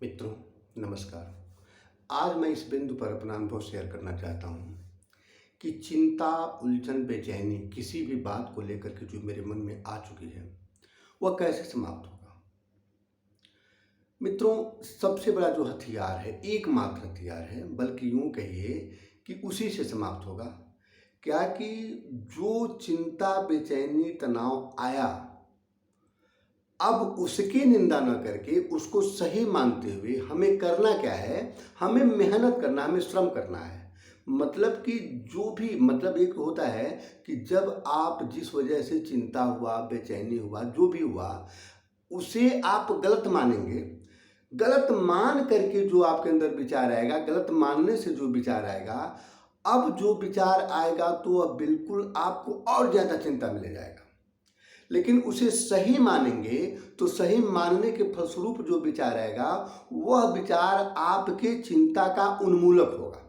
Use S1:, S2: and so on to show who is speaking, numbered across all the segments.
S1: मित्रों, नमस्कार। आज मैं इस बिंदु पर अपना अनुभव शेयर करना चाहता हूँ कि चिंता, उलझन, बेचैनी किसी भी बात को लेकर के जो मेरे मन में आ चुकी है, वह कैसे समाप्त होगा। मित्रों, सबसे बड़ा जो हथियार है, एकमात्र हथियार है, बल्कि यूँ कहिए कि उसी से समाप्त होगा। क्या कि जो चिंता, बेचैनी, तनाव आया, अब उसकी निंदा न करके उसको सही मानते हुए हमें करना क्या है, हमें मेहनत करना, हमें श्रम करना है। मतलब कि जो भी मतलब एक होता है कि जब आप जिस वजह से चिंता हुआ, बेचैनी हुआ, जो भी हुआ, उसे आप गलत मानेंगे। गलत मान करके जो आपके अंदर विचार आएगा, गलत मानने से जो विचार आएगा, अब जो विचार आएगा तो अब बिल्कुल आपको और ज़्यादा चिंता में ले जाएगा। लेकिन उसे सही मानेंगे तो सही मानने के फलस्वरूप जो विचार आएगा, वह विचार आपके चिंता का उन्मूलक होगा।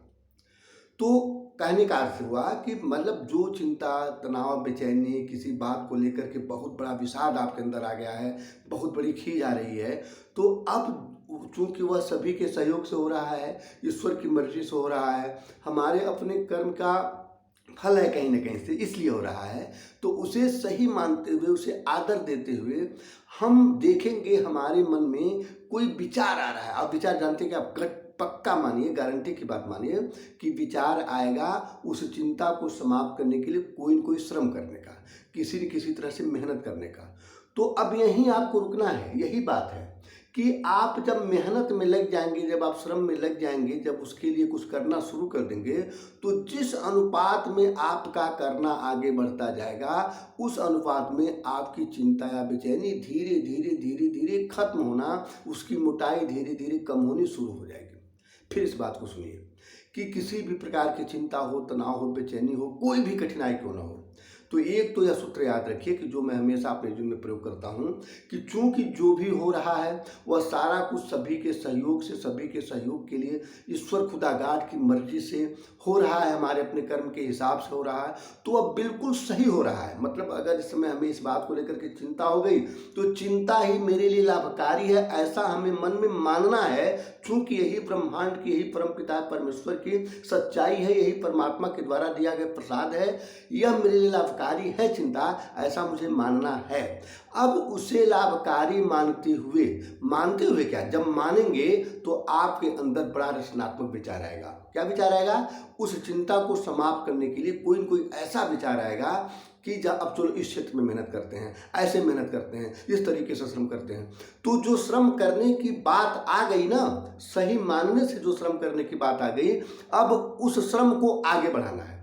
S1: तो कहने का अर्थ हुआ कि मतलब जो चिंता, तनाव, बेचैनी, किसी बात को लेकर के बहुत बड़ा विषाद आपके अंदर आ गया है, बहुत बड़ी खींच आ रही है, तो अब चूंकि वह सभी के सहयोग से हो रहा है, ईश्वर की मर्जी से हो रहा है, हमारे अपने कर्म का फल है कहीं ना कहीं से, इसलिए हो रहा है। तो उसे सही मानते हुए, उसे आदर देते हुए हम देखेंगे हमारे मन में कोई विचार आ रहा है। आप विचार जानते हैं कि आप पक्का मानिए, गारंटी की बात मानिए कि विचार आएगा उस चिंता को समाप्त करने के लिए कोई न कोई श्रम करने का, किसी न किसी तरह से मेहनत करने का। तो अब यहीं आपको रुकना है। यही बात है कि आप जब मेहनत में लग जाएंगे, जब आप श्रम में लग जाएंगे, जब उसके लिए कुछ करना शुरू कर देंगे, तो जिस अनुपात में आपका करना आगे बढ़ता जाएगा, उस अनुपात में आपकी चिंता या बेचैनी धीरे धीरे धीरे धीरे खत्म होना, उसकी मोटाई धीरे धीरे कम होनी शुरू हो जाएगी। फिर इस बात को सुनिए कि किसी भी प्रकार की चिंता हो, तनाव हो, बेचैनी हो, कोई भी कठिनाई क्यों ना हो, तो एक तो यह सूत्र याद रखिए कि जो मैं हमेशा अपने जीवन में प्रयोग करता हूँ कि चूंकि जो भी हो रहा है वह सारा कुछ सभी के सहयोग से, सभी के सहयोग के लिए, ईश्वर खुदागाड की मर्जी से हो रहा है, हमारे अपने कर्म के हिसाब से हो रहा है, तो वह बिल्कुल सही हो रहा है। मतलब अगर इस समय हमें इस बात को लेकर के चिंता हो गई तो चिंता ही मेरे लिए लाभकारी है, ऐसा हमें मन में मानना है। चूंकि यही ब्रह्मांड की, यही परमपिता परमेश्वर की सच्चाई है, यही परमात्मा के द्वारा दिया गया प्रसाद है, यह मेरे लिए लाभकारी है चिंता, ऐसा मुझे मानना है। अब उसे लाभकारी मानते हुए क्या, जब मानेंगे तो आपके अंदर बड़ा रचनात्मक विचार आएगा। क्या विचार आएगा? उस चिंता को समाप्त करने के लिए कोई न कोई ऐसा विचार आएगा कि जब अब चलो इस क्षेत्र में मेहनत करते हैं, ऐसे मेहनत करते हैं, इस तरीके से श्रम करते हैं। तो जो श्रम करने की बात आ गई ना, सही मानने से जो श्रम करने की बात आ गई, अब उस श्रम को आगे बढ़ाना है।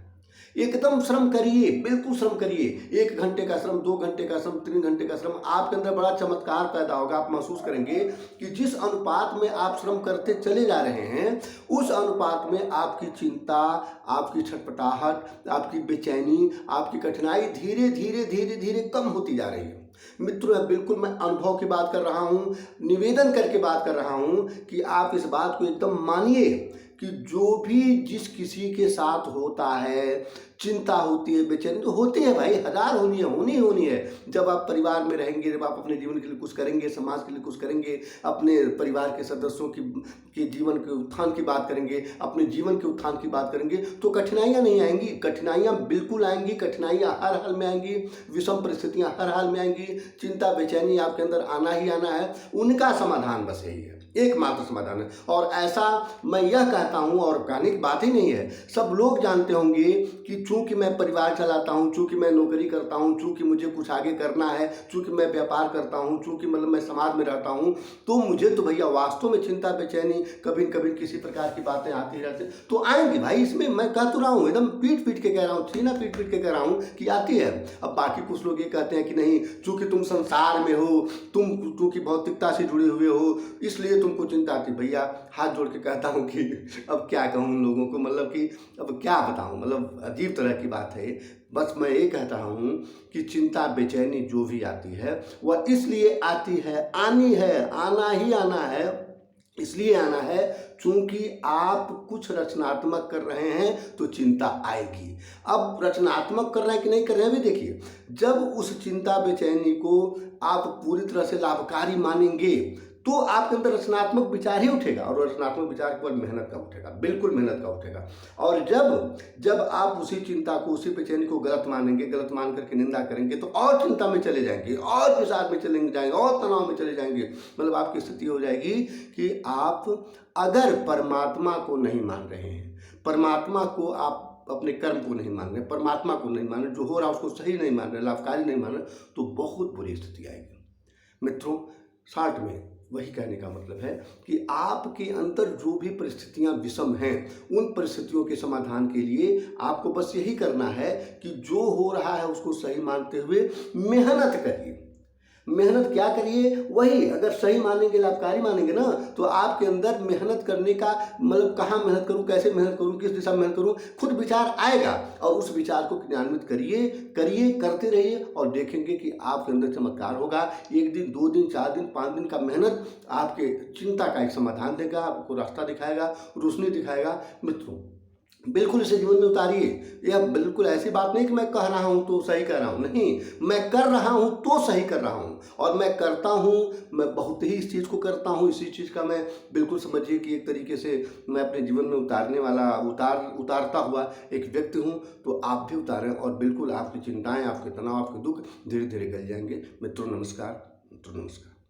S1: एकदम श्रम करिए, बिल्कुल श्रम करिए। 1 घंटे का श्रम, 2 घंटे का श्रम, 3 घंटे का श्रम, आपके अंदर बड़ा चमत्कार पैदा होगा। आप महसूस करेंगे कि जिस अनुपात में आप श्रम करते चले जा रहे हैं, उस अनुपात में आपकी चिंता, आपकी छटपटाहट, आपकी बेचैनी, आपकी कठिनाई धीरे धीरे धीरे धीरे कम होती जा रही है। मित्रों, बिल्कुल मैं अनुभव की बात कर रहा हूँ, निवेदन करके बात कर रहा हूँ कि आप इस बात को एकदम मानिए कि जो भी जिस किसी के साथ होता है, चिंता होती है, बेचैनी तो होती है भाई, हजार होनी है, होनी है। जब आप परिवार में रहेंगे, जब आप अपने जीवन के लिए कुछ करेंगे, समाज के लिए कुछ करेंगे, अपने परिवार के सदस्यों के जीवन के उत्थान की बात करेंगे, अपने जीवन के उत्थान की बात करेंगे, तो कठिनाइयाँ नहीं आएंगी। कठिनाइयाँ बिल्कुल आएंगी, कठिनाइयाँ हर हाल में आएंगी, विषम परिस्थितियाँ हर हाल में आएंगी, चिंता बेचैनी आपके अंदर आना ही आना है। उनका समाधान बस यही है, एकमात्र समाधान है। और ऐसा मैं यह कहता हूं, और कहने की बात ही नहीं है, सब लोग जानते होंगे कि चूंकि मैं परिवार चलाता हूं, चूंकि मैं नौकरी करता हूं, चूंकि मुझे कुछ आगे करना है, चूंकि मैं व्यापार करता हूं, चूंकि मतलब मैं समाज में रहता हूं, तो मुझे तो भैया वास्तव में चिंता, बेचैनी, कभी कभी किसी प्रकार की बातें आती रहती तो आएंगी भाई। इसमें मैं कह तो रहा हूँ, एकदम पीट पीट के कह रहा हूँ, सीना पीट पीट के कह रहा हूँ कि आती है। अब बाकी कुछ लोग ये कहते हैं कि नहीं, चूंकि तुम संसार में हो, तुम चूंकि भौतिकता से जुड़े हुए हो, इसलिए तुमको चिंता आती। भैया हाथ जोड़ के कहता हूँ कि अब क्या कहूँ उन लोगों को, मतलब कि अब क्या बताऊँ, मतलब अजीब तरह की बात है। बस मैं ये कहता हूँ कि चिंता, बेचैनी जो भी आती है वह इसलिए आती है, आनी है, आना ही आना है, इसलिए आना है चूंकि आप कुछ रचनात्मक कर रहे हैं तो चिंता आएगी। अब रचनात्मक कर रहे हैं कि नहीं कर रहे हैं, भी देखिए। जब उस चिंता, बेचैनी को आप पूरी तरह से लाभकारी मानेंगे तो आपके अंदर रचनात्मक विचार ही उठेगा, और रचनात्मक विचार केवल मेहनत का उठेगा, बिल्कुल मेहनत का उठेगा। और जब जब आप उसी चिंता को, उसी बेचैनी को गलत मानेंगे, गलत मान करके निंदा करेंगे, तो और चिंता में चले जाएंगे, और विषाद में चले जाएंगे, और तनाव में चले जाएंगे। मतलब आपकी स्थिति हो जाएगी कि आप अगर परमात्मा को नहीं मान रहे हैं, परमात्मा को आप अपने कर्म को नहीं मान रहे, परमात्मा को नहीं मान रहे, जो हो रहा है उसको सही नहीं मान रहे, लाभकारी नहीं मान रहे, तो बहुत बुरी स्थिति आएगी। मित्रों, शॉर्ट में वही कहने का मतलब है कि आपके अंदर जो भी परिस्थितियां विषम हैं, उन परिस्थितियों के समाधान के लिए आपको बस यही करना है कि जो हो रहा है उसको सही मानते हुए मेहनत करिए। मेहनत क्या करिए? वही, अगर सही मानेंगे, लाभकारी मानेंगे ना, तो आपके अंदर मेहनत करने का मतलब कहाँ मेहनत करूँ, कैसे मेहनत करूँ, किस दिशा में मेहनत करूँ, खुद विचार आएगा। और उस विचार को क्रियान्वित करिए, करते रहिए, और देखेंगे कि आपके अंदर चमत्कार होगा। 1 दिन, 2 दिन, 4 दिन, 5 दिन का मेहनत आपके चिंता का एक समाधान देगा, आपको रास्ता दिखाएगा, रोशनी दिखाएगा। मित्रों, बिल्कुल इसे जीवन में उतारिए। यह बिल्कुल ऐसी बात नहीं कि मैं कह रहा हूँ तो सही कह रहा हूँ, नहीं, मैं कर रहा हूँ तो सही कर रहा हूँ, और मैं करता हूँ, मैं बहुत ही इस चीज़ को करता हूँ। इसी चीज़ का मैं बिल्कुल समझिए कि एक तरीके से मैं अपने जीवन में उतारने वाला, उतारता हुआ एक व्यक्ति हूँ। तो आप भी उतारें, और बिल्कुल आपकी चिंताएँ, आपके तनाव, आपके दुख धीरे धीरे गल जाएंगे। मित्रों नमस्कार। मित्रों नमस्कार।